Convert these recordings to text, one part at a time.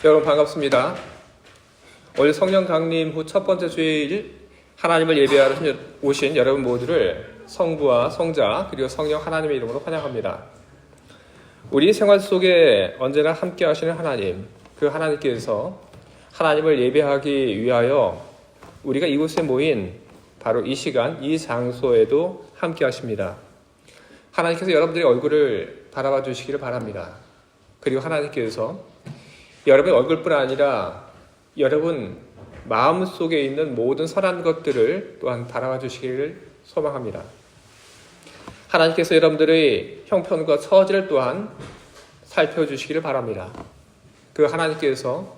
여러분 반갑습니다. 오늘 성령 강림 후 첫 번째 주일 하나님을 예배하러 오신 여러분 모두를 성부와 성자 그리고 성령 하나님의 이름으로 환영합니다. 우리 생활 속에 언제나 함께 하시는 하나님, 그 하나님께서 하나님을 예배하기 위하여 우리가 이곳에 모인 바로 이 시간, 이 장소에도 함께 하십니다. 하나님께서 여러분들의 얼굴을 바라봐 주시기를 바랍니다. 그리고 하나님께서 여러분의 얼굴뿐 아니라 여러분 마음속에 있는 모든 선한 것들을 또한 바라봐 주시기를 소망합니다. 하나님께서 여러분들의 형편과 처지를 또한 살펴주시기를 바랍니다. 그 하나님께서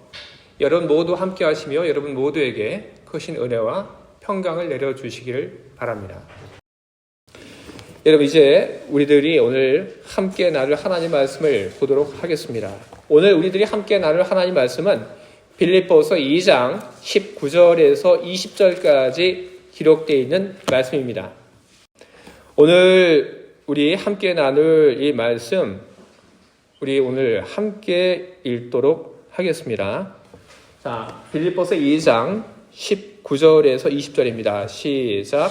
여러분 모두 함께 하시며 여러분 모두에게 크신 은혜와 평강을 내려주시기를 바랍니다. 여러분, 이제 우리들이 오늘 함께 나눌 하나님 말씀을 보도록 하겠습니다. 오늘 우리들이 함께 나눌 하나님 말씀은 빌립보서 2장 19절에서 20절까지 기록되어 있는 말씀입니다. 오늘 우리 함께 나눌 이 말씀, 우리 오늘 함께 읽도록 하겠습니다. 자, 빌립보서 2장 19절에서 20절입니다. 시작.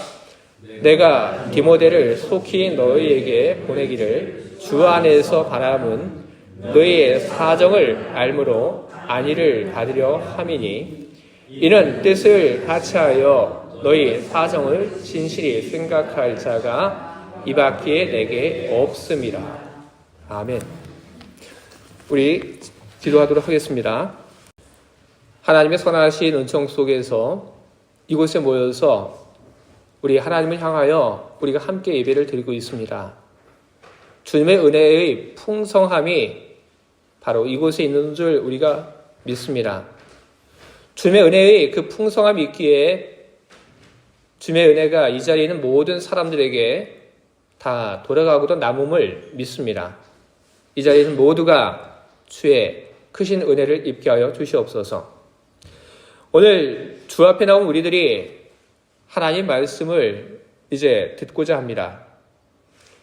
내가 디모데를 속히 너희에게 보내기를 주 안에서 바람은 너희의 사정을 알므로 안위를 받으려 함이니 이는 뜻을 같이하여 너희 사정을 진실히 생각할 자가 이 밖에 내게 없음이라. 아멘. 우리 기도하도록 하겠습니다. 하나님의 선하신 은총 속에서 이곳에 모여서 우리 하나님을 향하여 우리가 함께 예배를 드리고 있습니다. 주님의 은혜의 풍성함이 바로 이곳에 있는 줄 우리가 믿습니다. 주님의 은혜의 그 풍성함이 있기에 주님의 은혜가 이 자리에 있는 모든 사람들에게 다 돌아가고도 남음을 믿습니다. 이 자리에 있는 모두가 주의 크신 은혜를 입게 하여 주시옵소서. 오늘 주 앞에 나온 우리들이 하나님 말씀을 이제 듣고자 합니다.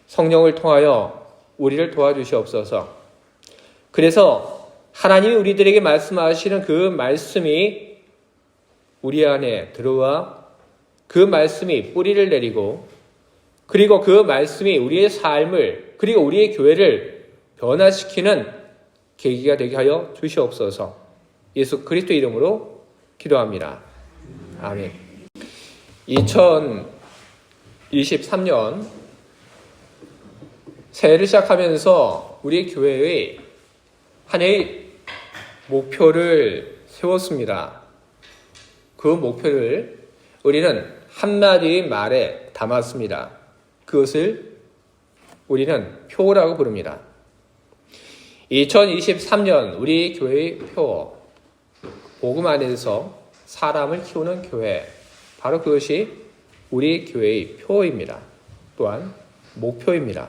성령을 통하여 우리를 도와주시옵소서. 그래서 하나님이 우리들에게 말씀하시는 그 말씀이 우리 안에 들어와 그 말씀이 뿌리를 내리고 그리고 그 말씀이 우리의 삶을 그리고 우리의 교회를 변화시키는 계기가 되게 하여 주시옵소서. 예수 그리스도 이름으로 기도합니다. 아멘. 2023년 새해를 시작하면서 우리 교회의 한 해의 목표를 세웠습니다. 그 목표를 우리는 한마디의 말에 담았습니다. 그것을 우리는 표라고 부릅니다. 2023년 우리 교회의 표, 복음 안에서 사람을 키우는 교회, 바로 그것이 우리 교회의 표입니다. 또한 목표입니다.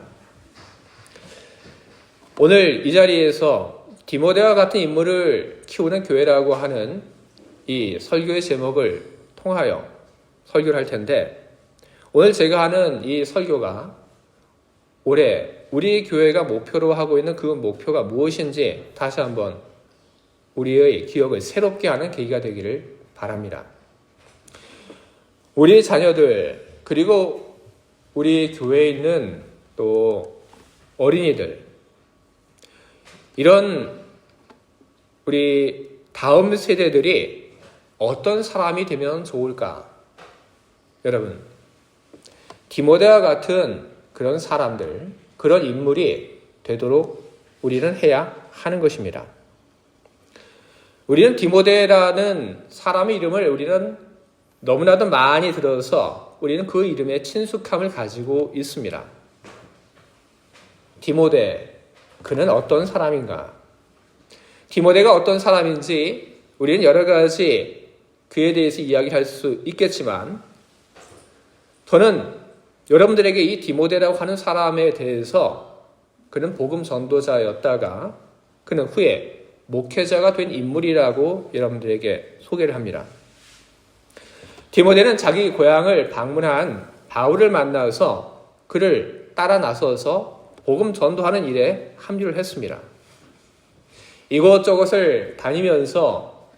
오늘 이 자리에서 디모데와 같은 인물을 키우는 교회라고 하는 이 설교의 제목을 통하여 설교를 할 텐데, 오늘 제가 하는 이 설교가 올해 우리 교회가 목표로 하고 있는 그 목표가 무엇인지 다시 한번 우리의 기억을 새롭게 하는 계기가 되기를 바랍니다. 우리 자녀들 그리고 우리 교회에 있는 또 어린이들, 이런 우리 다음 세대들이 어떤 사람이 되면 좋을까? 여러분, 디모데와 같은 그런 사람들, 그런 인물이 되도록 우리는 해야 하는 것입니다. 우리는 디모데라는 사람의 이름을 우리는 너무나도 많이 들어서 우리는 그 이름에 친숙함을 가지고 있습니다. 디모데, 그는 어떤 사람인가? 디모데가 어떤 사람인지 우리는 여러 가지 그에 대해서 이야기할 수 있겠지만, 저는 여러분들에게 이 디모데라고 하는 사람에 대해서 그는 복음 전도자였다가 그는 후에 목회자가 된 인물이라고 여러분들에게 소개를 합니다. 디모데는 자기 고향을 방문한 바울을 만나서 그를 따라 나서서 복음 전도하는 일에 합류를 했습니다. 이곳저곳을 다니면서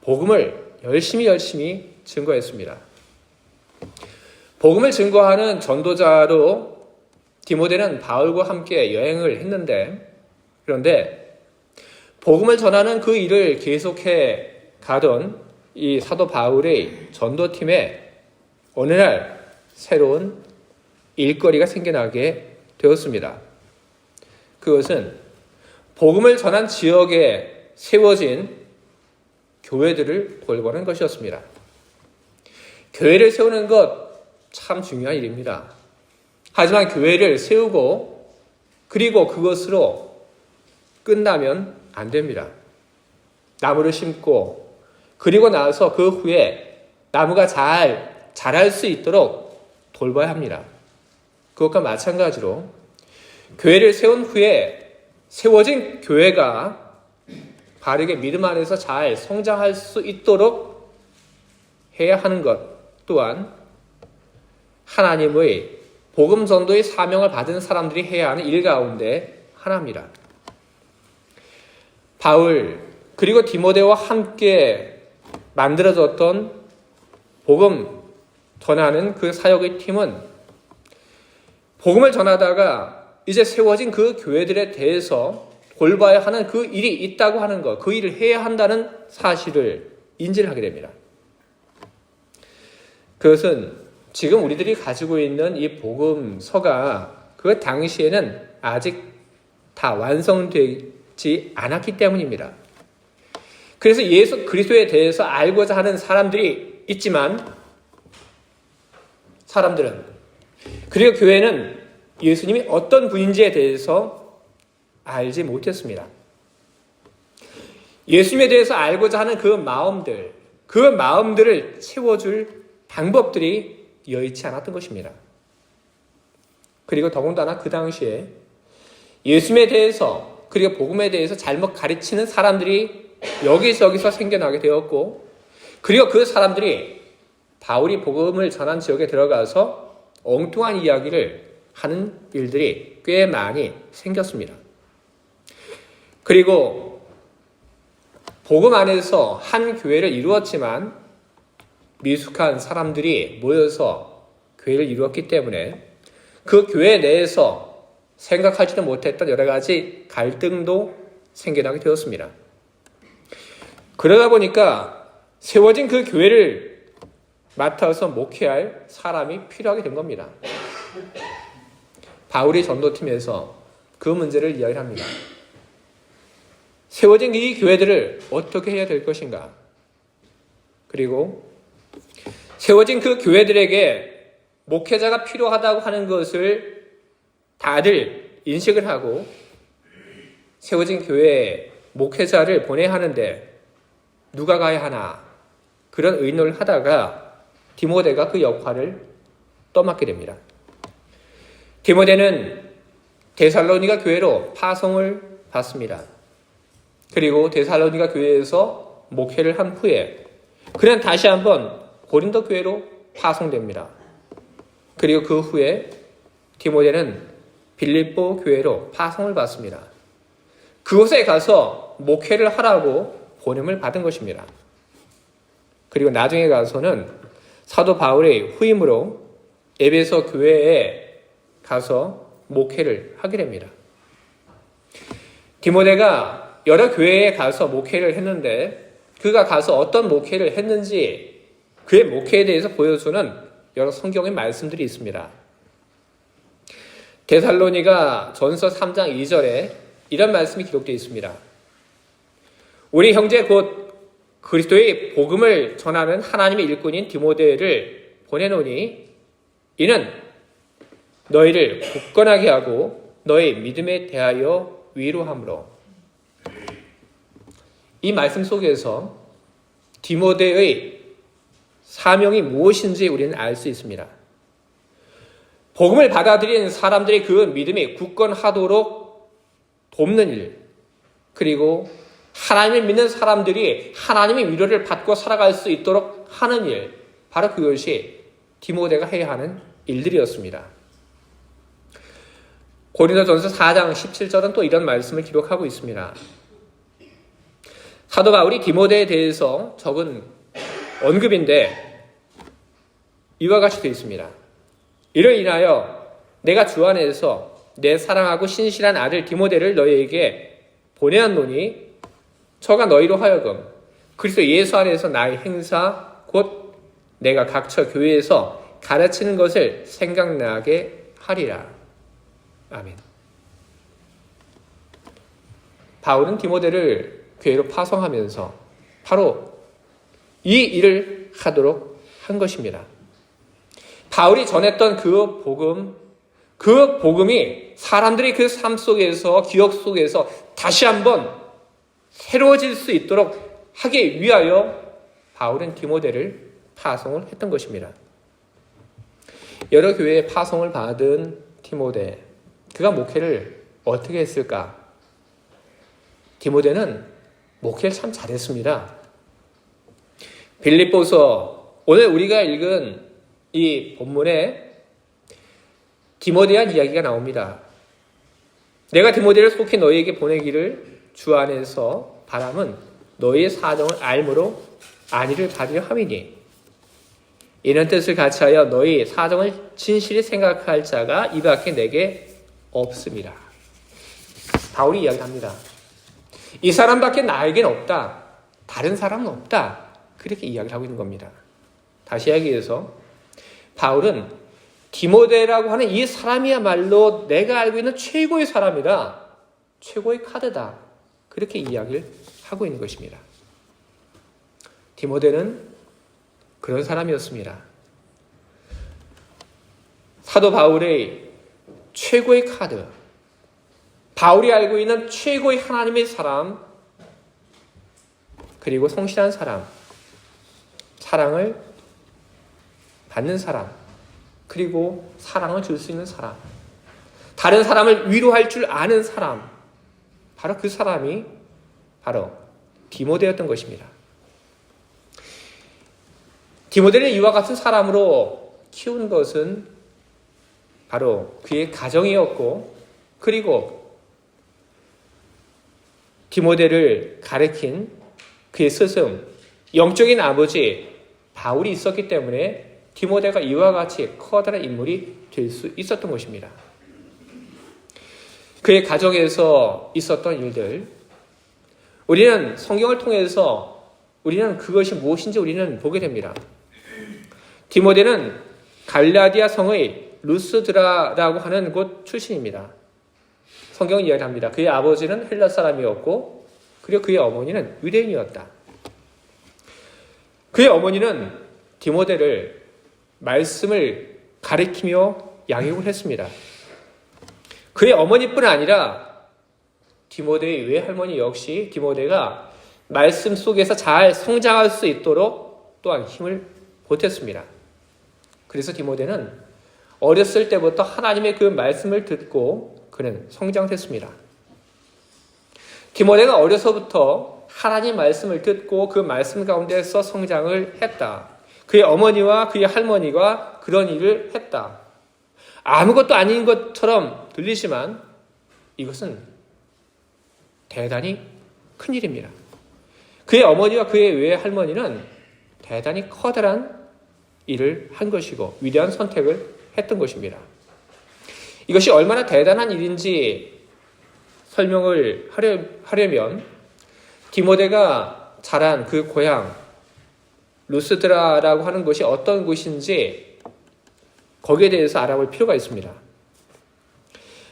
복음을 열심히 증거했습니다. 복음을 증거하는 전도자로 디모데는 바울과 함께 여행을 했는데, 그런데 복음을 전하는 그 일을 계속해 가던 이 사도 바울의 전도팀에 어느 날 새로운 일거리가 생겨나게 되었습니다. 그것은 복음을 전한 지역에 세워진 교회들을 돌보는 것이었습니다. 교회를 세우는 것 참 중요한 일입니다. 하지만 교회를 세우고 그리고 그것으로 끝나면 안 됩니다. 나무를 심고 그리고 나서 그 후에 나무가 잘 자랄 수 있도록 돌봐야 합니다. 그것과 마찬가지로 교회를 세운 후에 세워진 교회가 바르게 믿음 안에서 잘 성장할 수 있도록 해야 하는 것 또한 하나님의 복음 전도의 사명을 받은 사람들이 해야 하는 일 가운데 하나입니다. 바울 그리고 디모데와 함께 만들어졌던 복음 전하는 그 사역의 팀은 복음을 전하다가 이제 세워진 그 교회들에 대해서 돌봐야 하는 그 일이 있다고 하는 것, 그 일을 해야 한다는 사실을 인지를 하게 됩니다. 그것은 지금 우리들이 가지고 있는 이 복음서가 그 당시에는 아직 다 완성되지 않았기 때문입니다. 그래서 예수 그리스도에 대해서 알고자 하는 사람들이 있지만 사람들은 그리고 교회는 예수님이 어떤 분인지에 대해서 알지 못했습니다. 예수님에 대해서 알고자 하는 그 마음들을 채워줄 방법들이 여의치 않았던 것입니다. 그리고 더군다나 그 당시에 예수님에 대해서 그리고 복음에 대해서 잘못 가르치는 사람들이 여기저기서 생겨나게 되었고 그리고 그 사람들이 바울이 복음을 전한 지역에 들어가서 엉뚱한 이야기를 하는 일들이 꽤 많이 생겼습니다. 그리고 복음 안에서 한 교회를 이루었지만 미숙한 사람들이 모여서 교회를 이루었기 때문에 그 교회 내에서 생각하지도 못했던 여러 가지 갈등도 생겨나게 되었습니다. 그러다 보니까 세워진 그 교회를 맡아서 목회할 사람이 필요하게 된 겁니다. 바울의 전도팀에서 그 문제를 이야기합니다. 세워진 이 교회들을 어떻게 해야 될 것인가? 그리고 세워진 그 교회들에게 목회자가 필요하다고 하는 것을 다들 인식을 하고 세워진 교회에 목회자를 보내야 하는데 누가 가야 하나 그런 의논을 하다가 디모데가 그 역할을 떠맡게 됩니다. 디모데는 데살로니가 교회로 파송을 받습니다. 그리고 데살로니가 교회에서 목회를 한 후에 그는 다시 한번 고린도 교회로 파송됩니다. 그리고 그 후에 디모데는 빌립보 교회로 파송을 받습니다. 그곳에 가서 목회를 하라고 보냄을 받은 것입니다. 그리고 나중에 가서는 사도 바울의 후임으로 에베소 교회에 가서 목회를 하게 됩니다. 디모데가 여러 교회에 가서 목회를 했는데 그가 가서 어떤 목회를 했는지 그의 목회에 대해서 보여주는 여러 성경의 말씀들이 있습니다. 데살로니가 전서 3장 2절에 이런 말씀이 기록되어 있습니다. 우리 형제 곧 그리스도의 복음을 전하는 하나님의 일꾼인 디모데를 보내노니 이는 너희를 굳건하게 하고 너희 믿음에 대하여 위로함으로. 이 말씀 속에서 디모데의 사명이 무엇인지 우리는 알 수 있습니다. 복음을 받아들인 사람들의 그 믿음이 굳건하도록 돕는 일, 그리고 하나님을 믿는 사람들이 하나님의 위로를 받고 살아갈 수 있도록 하는 일, 바로 그것이 디모데가 해야 하는 일들이었습니다. 고린도전서 4장 17절은 또 이런 말씀을 기록하고 있습니다. 사도 바울이 디모데에 대해서 적은 언급인데 이와 같이 되어 있습니다. 이를 인하여 내가 주 안에서 내 사랑하고 신실한 아들 디모데를 너희에게 보내었노니 저가 너희로 하여금 그리스도 예수 안에서 나의 행사 곧 내가 각처 교회에서 가르치는 것을 생각나게 하리라. 아멘. 바울은 디모데를 교회로 파송하면서 바로 이 일을 하도록 한 것입니다. 바울이 전했던 그 복음이 사람들이 그 삶 속에서, 기억 속에서 다시 한번 새로워질 수 있도록 하기 위하여 바울은 디모데를 파송을 했던 것입니다. 여러 교회에 파송을 받은 디모데, 그가 목회를 어떻게 했을까? 디모데는 목회를 참 잘했습니다. 빌립보서, 오늘 우리가 읽은 이 본문에 디모데에 대한 이야기가 나옵니다. 내가 디모데를 속히 너희에게 보내기를 주 안에서 바람은 너희의 사정을 알므로 안위를 받으려 함이니 이런 뜻을 같이하여 너희 사정을 진실히 생각할 자가 이 밖에 내게 없습니다. 바울이 이야기합니다. 이 사람밖에 나에겐 없다. 다른 사람은 없다. 그렇게 이야기를 하고 있는 겁니다. 다시 이야기해서 바울은 디모데라고 하는 이 사람이야말로 내가 알고 있는 최고의 사람이다. 최고의 카드다. 그렇게 이야기를 하고 있는 것입니다. 디모데는 그런 사람이었습니다. 사도 바울의 최고의 카드, 바울이 알고 있는 최고의 하나님의 사람, 그리고 성실한 사람, 사랑을 받는 사람, 그리고 사랑을 줄 수 있는 사람, 다른 사람을 위로할 줄 아는 사람, 바로 그 사람이 바로 디모데였던 것입니다. 디모데를 이와 같은 사람으로 키운 것은 바로 그의 가정이었고, 그리고 디모데를 가르친 그의 스승, 영적인 아버지 바울이 있었기 때문에 디모데가 이와 같이 커다란 인물이 될 수 있었던 것입니다. 그의 가정에서 있었던 일들, 우리는 성경을 통해서 우리는 그것이 무엇인지 우리는 보게 됩니다. 디모데는 갈라디아 성의 루스드라라고 하는 곳 출신입니다. 성경은 이야기합니다. 그의 아버지는 헬라 사람이었고, 그리고 그의 어머니는 유대인이었다. 그의 어머니는 디모데를 말씀을 가르치며 양육을 했습니다. 그의 어머니뿐 아니라 디모데의 외할머니 역시 디모데가 말씀 속에서 잘 성장할 수 있도록 또한 힘을 보탰습니다. 그래서 디모데는 어렸을 때부터 하나님의 그 말씀을 듣고 그는 성장했습니다. 디모데가 어려서부터 하나님 말씀을 듣고 그 말씀 가운데서 성장을 했다. 그의 어머니와 그의 할머니가 그런 일을 했다. 아무것도 아닌 것처럼 들리지만 이것은 대단히 큰 일입니다. 그의 어머니와 그의 외할머니는 대단히 커다란 일을 한 것이고 위대한 선택을 했던 것입니다. 이것이 얼마나 대단한 일인지 설명을 하려면 디모데가 자란 그 고향 루스드라라고 하는 곳이 어떤 곳인지 거기에 대해서 알아볼 필요가 있습니다.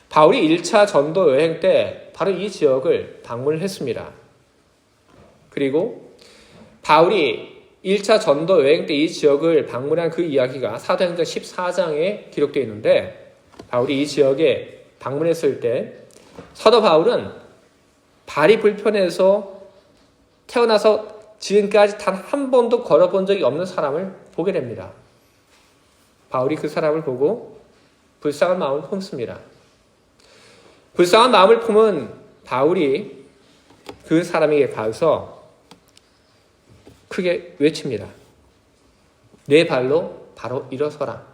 바울이 1차 전도 여행 때 바로 이 지역을 방문을 했습니다. 그리고 바울이 1차 전도 여행 때 이 지역을 방문한 그 이야기가 사도행전 14장에 기록되어 있는데, 바울이 이 지역에 방문했을 때 사도 바울은 발이 불편해서 태어나서 지금까지 단 한 번도 걸어본 적이 없는 사람을 보게 됩니다. 바울이 그 사람을 보고 불쌍한 마음을 품습니다. 불쌍한 마음을 품은 바울이 그 사람에게 가서 크게 외칩니다. 내 발로 바로 일어서라.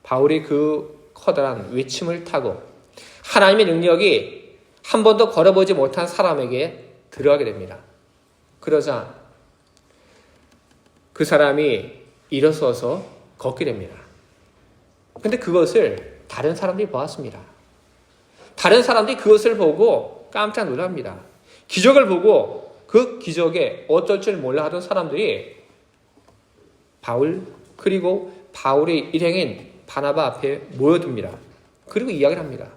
바울이 그 커다란 외침을 타고 하나님의 능력이 한 번도 걸어보지 못한 사람에게 들어가게 됩니다. 그러자 그 사람이 일어서서 걷게 됩니다. 근데 그것을 다른 사람들이 보았습니다. 다른 사람들이 그것을 보고 깜짝 놀랍니다. 기적을 보고 그 기적에 어쩔 줄 몰라 하던 사람들이 바울 그리고 바울의 일행인 바나바 앞에 모여듭니다. 그리고 이야기를 합니다.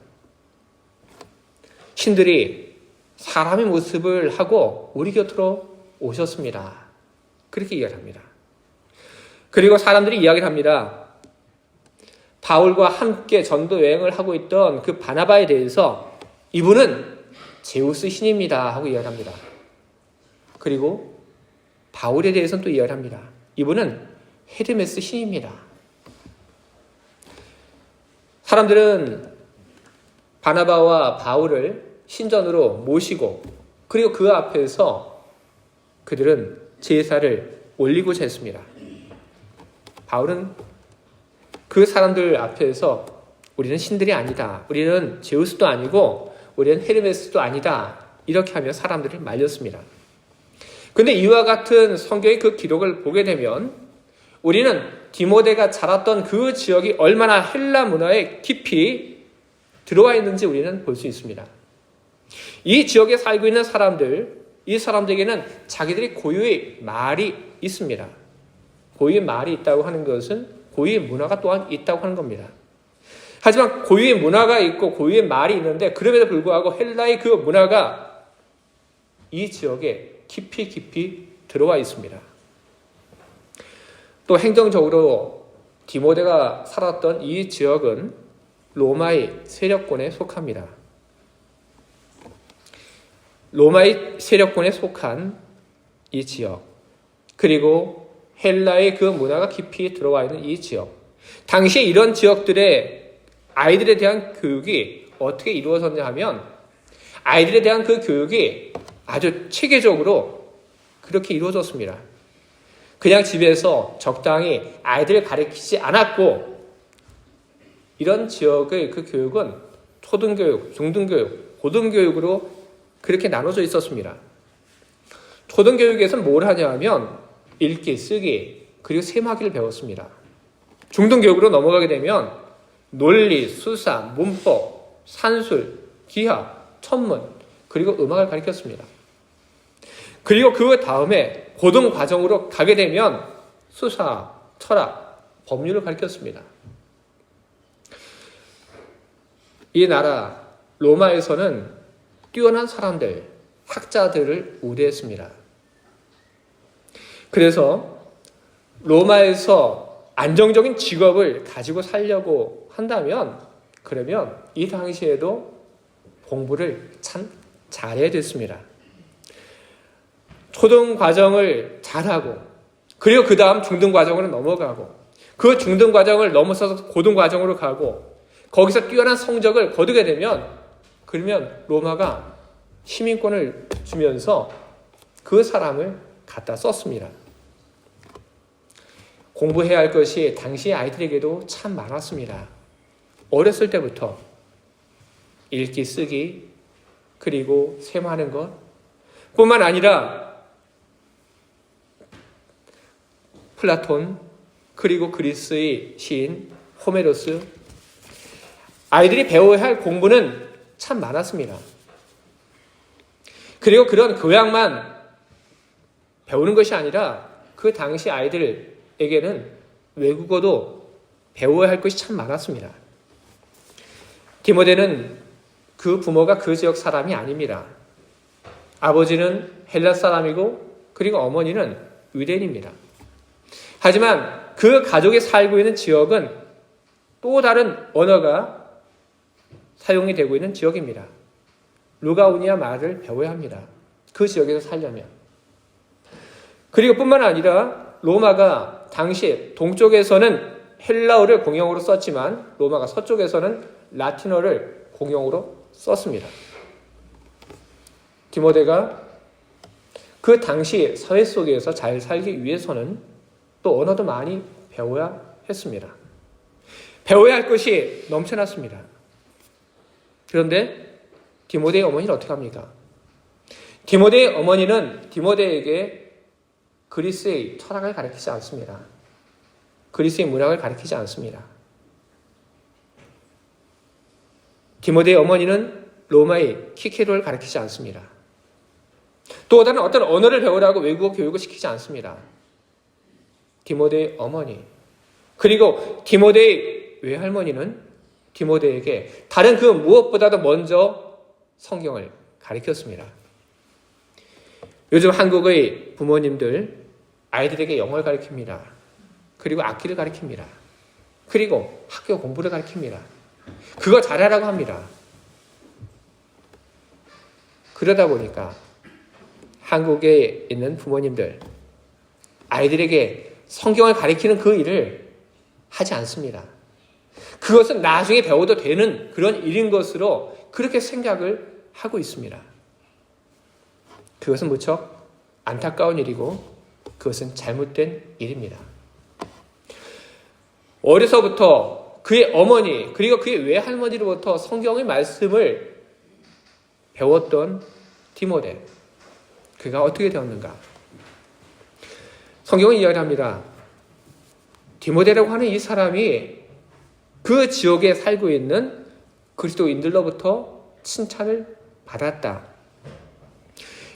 신들이 사람의 모습을 하고 우리 곁으로 오셨습니다. 그렇게 이야기를 합니다. 그리고 사람들이 이야기를 합니다. 바울과 함께 전도 여행을 하고 있던 그 바나바에 대해서 이분은 제우스 신입니다 하고 이야기를 합니다. 그리고 바울에 대해서는 또 이야기를 합니다. 이분은 헤르메스 신입니다. 사람들은 바나바와 바울을 신전으로 모시고 그리고 그 앞에서 그들은 제사를 올리고자 했습니다. 바울은 그 사람들 앞에서 우리는 신들이 아니다. 우리는 제우스도 아니고 우리는 헤르메스도 아니다. 이렇게 하며 사람들을 말렸습니다. 그런데 이와 같은 성경의 그 기록을 보게 되면 우리는 디모데가 자랐던 그 지역이 얼마나 헬라 문화에 깊이 들어와 있는지 우리는 볼 수 있습니다. 이 지역에 살고 있는 사람들, 이 사람들에게는 자기들이 고유의 말이 있습니다. 고유의 말이 있다고 하는 것은 고유의 문화가 또한 있다고 하는 겁니다. 하지만 고유의 문화가 있고 고유의 말이 있는데 그럼에도 불구하고 헬라의 그 문화가 이 지역에 깊이 들어와 있습니다. 또 행정적으로 디모데가 살았던 이 지역은 로마의 세력권에 속합니다. 로마의 세력권에 속한 이 지역, 그리고 헬라의 그 문화가 깊이 들어와 있는 이 지역, 당시에 이런 지역들의 아이들에 대한 교육이 어떻게 이루어졌냐 하면 아이들에 대한 그 교육이 아주 체계적으로 그렇게 이루어졌습니다. 그냥 집에서 적당히 아이들을 가르치지 않았고 이런 지역의 그 교육은 초등교육, 중등교육, 고등교육으로 그렇게 나눠져 있었습니다. 초등교육에서는 뭘 하냐 하면 읽기, 쓰기, 그리고 세마기를 배웠습니다. 중등교육으로 넘어가게 되면 논리, 수사, 문법, 산술, 기하, 천문, 그리고 음악을 가르쳤습니다. 그리고 그 다음에 고등과정으로 가게 되면 수사, 철학, 법률을 가르쳤습니다. 이 나라 로마에서는 뛰어난 사람들, 학자들을 우대했습니다. 그래서 로마에서 안정적인 직업을 가지고 살려고 한다면 그러면 이 당시에도 공부를 참 잘해야 됐습니다. 초등과정을 잘하고 그리고 그 다음 중등과정으로 넘어가고 그 중등과정을 넘어서서 고등과정으로 가고 거기서 뛰어난 성적을 거두게 되면 그러면 로마가 시민권을 주면서 그 사람을 갖다 썼습니다. 공부해야 할 것이 당시 아이들에게도 참 많았습니다. 어렸을 때부터 읽기, 쓰기, 그리고 셈하는 것 뿐만 아니라 플라톤, 그리고 그리스의 시인 호메로스, 아이들이 배워야 할 공부는 참 많았습니다. 그리고 그런 교양만 배우는 것이 아니라 그 당시 아이들에게는 외국어도 배워야 할 것이 참 많았습니다. 디모데는 그 부모가 그 지역 사람이 아닙니다. 아버지는 헬라 사람이고 그리고 어머니는 유대인입니다. 하지만 그 가족이 살고 있는 지역은 또 다른 언어가 사용이 되고 있는 지역입니다. 루가우니아 말을 배워야 합니다. 그 지역에서 살려면. 그리고 뿐만 아니라 로마가 당시 동쪽에서는 헬라어를 공용어로 썼지만 로마가 서쪽에서는 라틴어를 공용어로 썼습니다. 디모데가 그 당시 사회 속에서 잘 살기 위해서는 또 언어도 많이 배워야 했습니다. 배워야 할 것이 넘쳐났습니다. 그런데 디모데의 어머니는 어떻게 합니까? 디모데의 어머니는 디모데에게 그리스의 철학을 가르치지 않습니다. 그리스의 문학을 가르치지 않습니다. 디모데의 어머니는 로마의 키케로를 가르치지 않습니다. 또 다른 어떤 언어를 배우라고 외국어 교육을 시키지 않습니다. 디모데의 어머니, 그리고 디모데의 외할머니는 디모데에게 다른 그 무엇보다도 먼저 성경을 가르쳤습니다. 요즘 한국의 부모님들 아이들에게 영어를 가르칩니다. 그리고 악기를 가르칩니다. 그리고 학교 공부를 가르칩니다. 그거 잘하라고 합니다. 그러다 보니까 한국에 있는 부모님들 아이들에게 성경을 가르치는 그 일을 하지 않습니다. 그것은 나중에 배워도 되는 그런 일인 것으로 그렇게 생각을 하고 있습니다. 그것은 무척 안타까운 일이고 그것은 잘못된 일입니다. 어려서부터 그의 어머니 그리고 그의 외할머니로부터 성경의 말씀을 배웠던 디모데, 그가 어떻게 되었는가? 성경은 이야기합니다. 디모데라고 하는 이 사람이 그 지역에 살고 있는 그리스도인들로부터 칭찬을 받았다.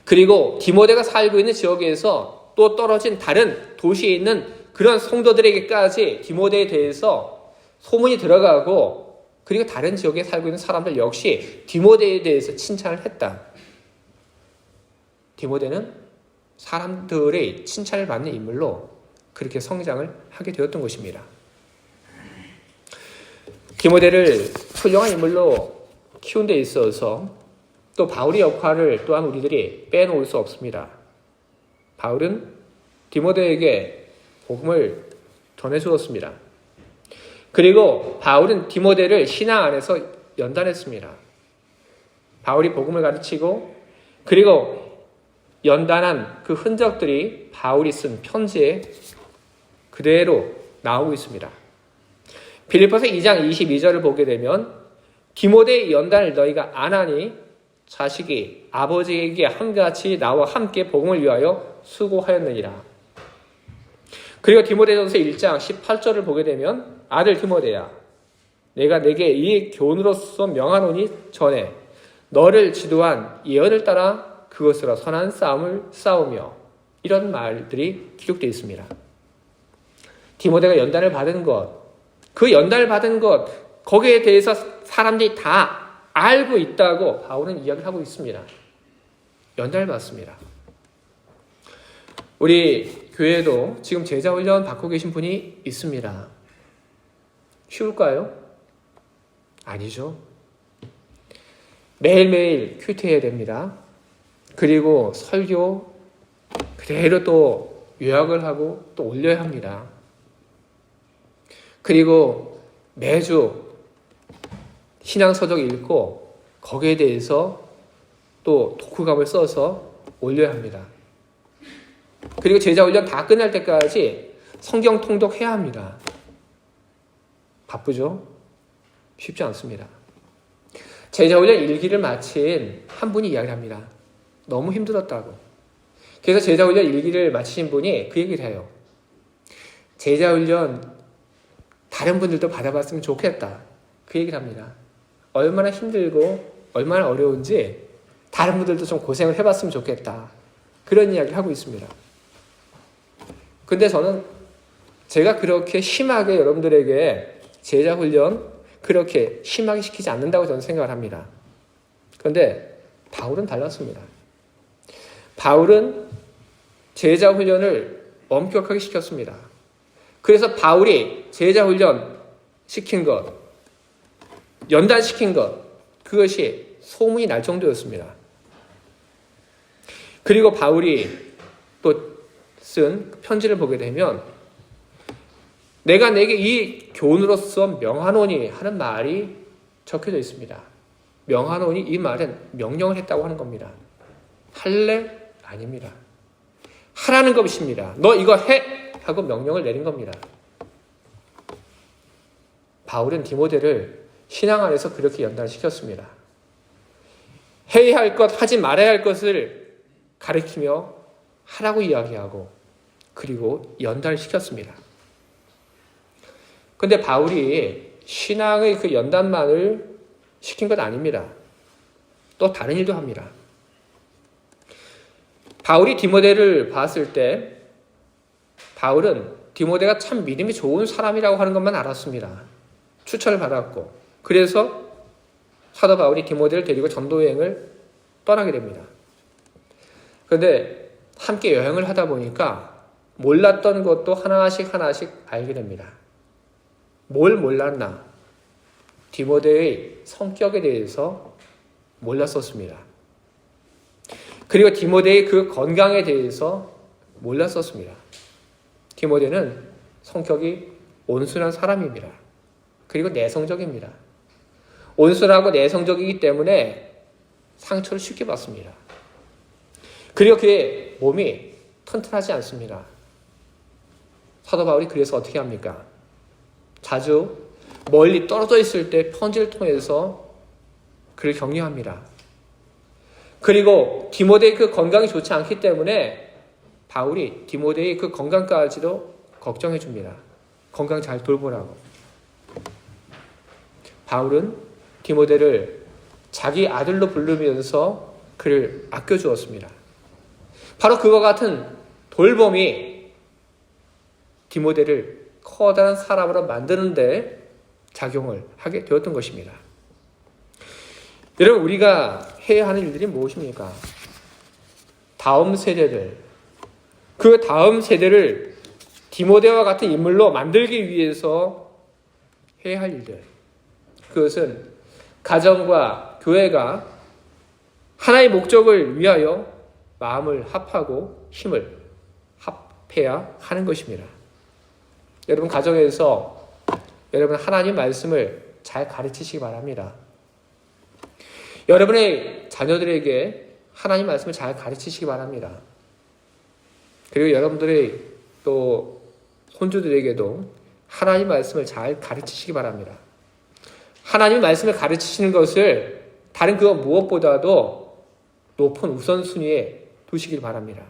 그리고 디모데가 살고 있는 지역에서 또 떨어진 다른 도시에 있는 그런 성도들에게까지 디모데에 대해서 소문이 들어가고, 그리고 다른 지역에 살고 있는 사람들 역시 디모데에 대해서 칭찬을 했다. 디모데는 사람들의 칭찬을 받는 인물로 그렇게 성장을 하게 되었던 것입니다. 디모데를 훌륭한 인물로 키운 데 있어서 또 바울의 역할을 또한 우리들이 빼놓을 수 없습니다. 바울은 디모데에게 복음을 전해주었습니다. 그리고 바울은 디모데를 신앙 안에서 연단했습니다. 바울이 복음을 가르치고 그리고 연단한 그 흔적들이 바울이 쓴 편지에 그대로 나오고 있습니다. 빌립보서 2장 22절을 보게 되면 디모데의 연단을 너희가 안 하니 자식이 아버지에게 함같이 나와 함께 복음을 위하여 수고하였느니라. 그리고 디모데전서 1장 18절을 보게 되면 아들 디모데야, 내가 내게 이 교훈으로서 명하노니 전에 너를 지도한 예언을 따라 그것으로 선한 싸움을 싸우며, 이런 말들이 기록되어 있습니다. 디모데가 연단을 받은 것, 그 연단을 받은 것, 거기에 대해서 사람들이 다 알고 있다고 바울은 이야기를 하고 있습니다. 연단을 받습니다. 우리 교회도 지금 제자훈련 받고 계신 분이 있습니다. 쉬울까요? 아니죠. 매일매일 큐티해야 됩니다. 그리고 설교 그대로 또 요약을 하고 또 올려야 합니다. 그리고 매주 신앙서적 읽고 거기에 대해서 또 독후감을 써서 올려야 합니다. 그리고 제자훈련 다 끝날 때까지 성경 통독해야 합니다. 바쁘죠? 쉽지 않습니다. 제자훈련 일기를 마친 한 분이 이야기를 합니다. 너무 힘들었다고. 그래서 제자훈련 일기를 마치신 분이 그 얘기를 해요. 제자훈련 다른 분들도 받아봤으면 좋겠다. 그 얘기를 합니다. 얼마나 힘들고 얼마나 어려운지 다른 분들도 좀 고생을 해봤으면 좋겠다. 그런 이야기를 하고 있습니다. 근데 저는 제가 그렇게 심하게 여러분들에게 제자훈련 그렇게 심하게 시키지 않는다고 저는 생각을 합니다. 그런데 바울은 달랐습니다. 바울은 제자훈련을 엄격하게 시켰습니다. 그래서 바울이 제자훈련 시킨 것, 연단시킨 것, 그것이 소문이 날 정도였습니다. 그리고 바울이 또 쓴 편지를 보게 되면 내가 내게 이 교훈으로서 명하노니 하는 말이 적혀져 있습니다. 명하노니, 이 말은 명령을 했다고 하는 겁니다. 할래? 아닙니다. 하라는 것입니다. 너 이거 해! 하고 명령을 내린 겁니다. 바울은 디모데를 신앙 안에서 그렇게 연단시켰습니다. 해야 할 것, 하지 말아야 할 것을 가르치며 하라고 이야기하고 그리고 연단시켰습니다. 그런데 바울이 신앙의 그 연단만을 시킨 건 아닙니다. 또 다른 일도 합니다. 바울이 디모데를 봤을 때 바울은 디모데가 참 믿음이 좋은 사람이라고 하는 것만 알았습니다. 추천을 받았고 그래서 사도 바울이 디모데를 데리고 전도 여행을 떠나게 됩니다. 그런데 함께 여행을 하다 보니까 몰랐던 것도 하나씩 알게 됩니다. 뭘 몰랐나? 디모데의 성격에 대해서 몰랐었습니다. 그리고 디모데의 그 건강에 대해서 몰랐었습니다. 디모데는 성격이 온순한 사람입니다. 그리고 내성적입니다. 온순하고 내성적이기 때문에 상처를 쉽게 받습니다. 그리고 그의 몸이 튼튼하지 않습니다. 사도 바울이 그래서 어떻게 합니까? 자주 멀리 떨어져 있을 때 편지를 통해서 그를 격려합니다. 그리고 디모데의 그 건강이 좋지 않기 때문에 바울이 디모데의 그 건강까지도 걱정해 줍니다. 건강 잘 돌보라고. 바울은 디모데를 자기 아들로 부르면서 그를 아껴주었습니다. 바로 그와 같은 돌봄이 디모데를 커다란 사람으로 만드는 데 작용을 하게 되었던 것입니다. 여러분, 우리가 해야 하는 일들이 무엇입니까? 다음 세대를, 그 다음 세대를 디모데와 같은 인물로 만들기 위해서 해야 할 일들. 그것은 가정과 교회가 하나의 목적을 위하여 마음을 합하고 힘을 합해야 하는 것입니다. 여러분, 가정에서 여러분 하나님 말씀을 잘 가르치시기 바랍니다. 여러분의 자녀들에게 하나님 말씀을 잘 가르치시기 바랍니다. 그리고 여러분들의 또 손주들에게도 하나님 말씀을 잘 가르치시기 바랍니다. 하나님 말씀을 가르치시는 것을 다른 그 무엇보다도 높은 우선순위에 두시길 바랍니다.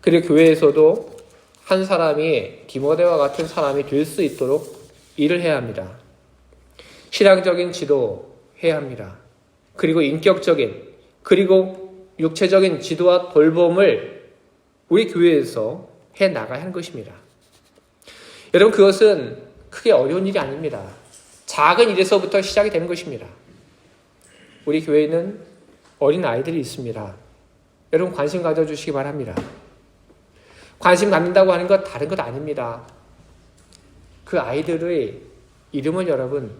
그리고 교회에서도 한 사람이 디모데와 같은 사람이 될 수 있도록 일을 해야 합니다. 신앙적인 지도 해야 합니다. 그리고 인격적인 그리고 육체적인 지도와 돌봄을 우리 교회에서 해 나가야 하는 것입니다. 여러분, 그것은 크게 어려운 일이 아닙니다. 작은 일에서부터 시작이 되는 것입니다. 우리 교회에는 어린 아이들이 있습니다. 여러분, 관심 가져주시기 바랍니다. 관심 갖는다고 하는 것 다른 것 아닙니다. 그 아이들의 이름을 여러분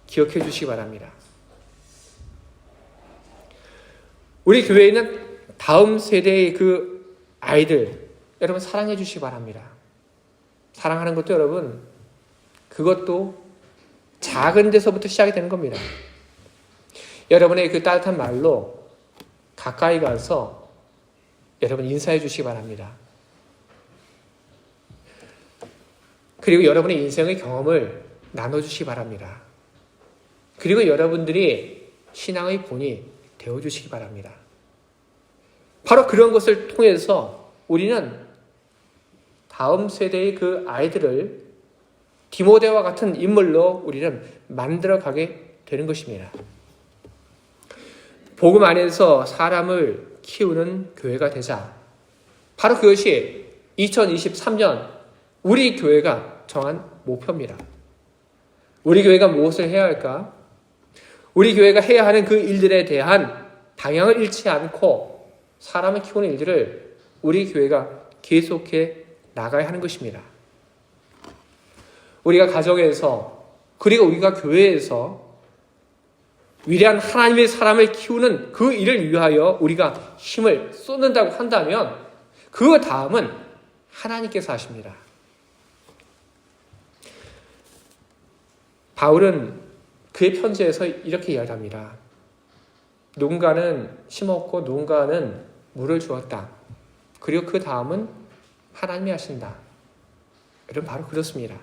기억해 주시기 바랍니다. 우리 교회에는 다음 세대의 그 아이들 여러분 사랑해 주시기 바랍니다. 사랑하는 것도 여러분 그것도 작은 데서부터 시작이 되는 겁니다. 여러분의 그 따뜻한 말로 가까이 가서 여러분 인사해 주시기 바랍니다. 그리고 여러분의 인생의 경험을 나눠주시기 바랍니다. 그리고 여러분들이 신앙의 본이 되어주시기 바랍니다. 바로 그런 것을 통해서 우리는 다음 세대의 그 아이들을 디모데와 같은 인물로 우리는 만들어가게 되는 것입니다. 복음 안에서 사람을 키우는 교회가 되자. 바로 그것이 2023년 우리 교회가 정한 목표입니다. 우리 교회가 무엇을 해야 할까? 우리 교회가 해야 하는 그 일들에 대한 방향을 잃지 않고 사람을 키우는 일들을 우리 교회가 계속해 나가야 하는 것입니다. 우리가 가정에서 그리고 우리가 교회에서 위대한 하나님의 사람을 키우는 그 일을 위하여 우리가 힘을 쏟는다고 한다면 그 다음은 하나님께서 하십니다. 바울은 그의 편지에서 이렇게 이야기합니다. 누군가는 심었고 누군가는 물을 주었다. 그리고 그 다음은 하나님이 하신다. 여러분 바로 그렇습니다.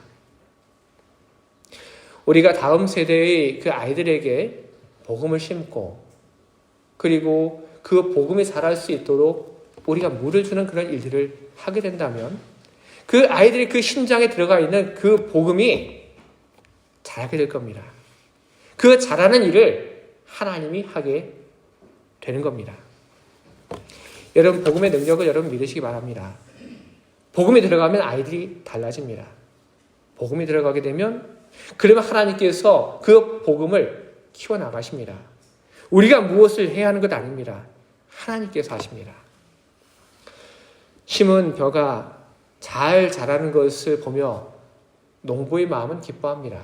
우리가 다음 세대의 그 아이들에게 복음을 심고 그리고 그 복음이 자랄 수 있도록 우리가 물을 주는 그런 일들을 하게 된다면 그 아이들이 그 심장에 들어가 있는 그 복음이 자라게 될 겁니다. 그 자라는 일을 하나님이 하게 되는 겁니다. 여러분, 복음의 능력을 여러분 믿으시기 바랍니다. 복음이 들어가면 아이들이 달라집니다. 복음이 들어가게 되면 그러면 하나님께서 그 복음을 키워나가십니다. 우리가 무엇을 해야 하는 것 아닙니다. 하나님께서 하십니다. 심은 벼가 잘 자라는 것을 보며 농부의 마음은 기뻐합니다.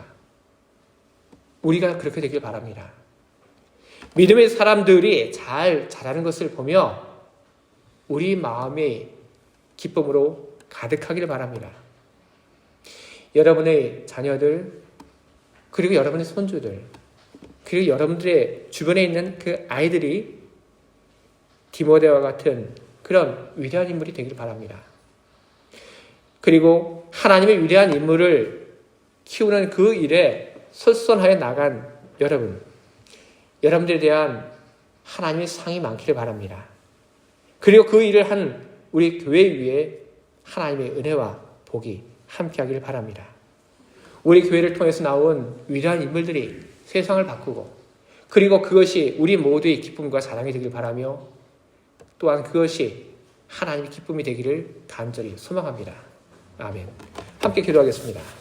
우리가 그렇게 되길 바랍니다. 믿음의 사람들이 잘 자라는 것을 보며 우리 마음이 기쁨으로 가득하기를 바랍니다. 여러분의 자녀들, 그리고 여러분의 손주들, 그리고 여러분들의 주변에 있는 그 아이들이 디모데와 같은 그런 위대한 인물이 되기를 바랍니다. 그리고 하나님의 위대한 인물을 키우는 그 일에 솔선하여 나간 여러분들에 대한 하나님의 상이 많기를 바랍니다. 그리고 그 일을 한 우리 교회 위에 하나님의 은혜와 복이 함께하기를 바랍니다. 우리 교회를 통해서 나온 위대한 인물들이 세상을 바꾸고 그리고 그것이 우리 모두의 기쁨과 자랑이 되기를 바라며 또한 그것이 하나님의 기쁨이 되기를 간절히 소망합니다. 아멘. 함께 기도하겠습니다.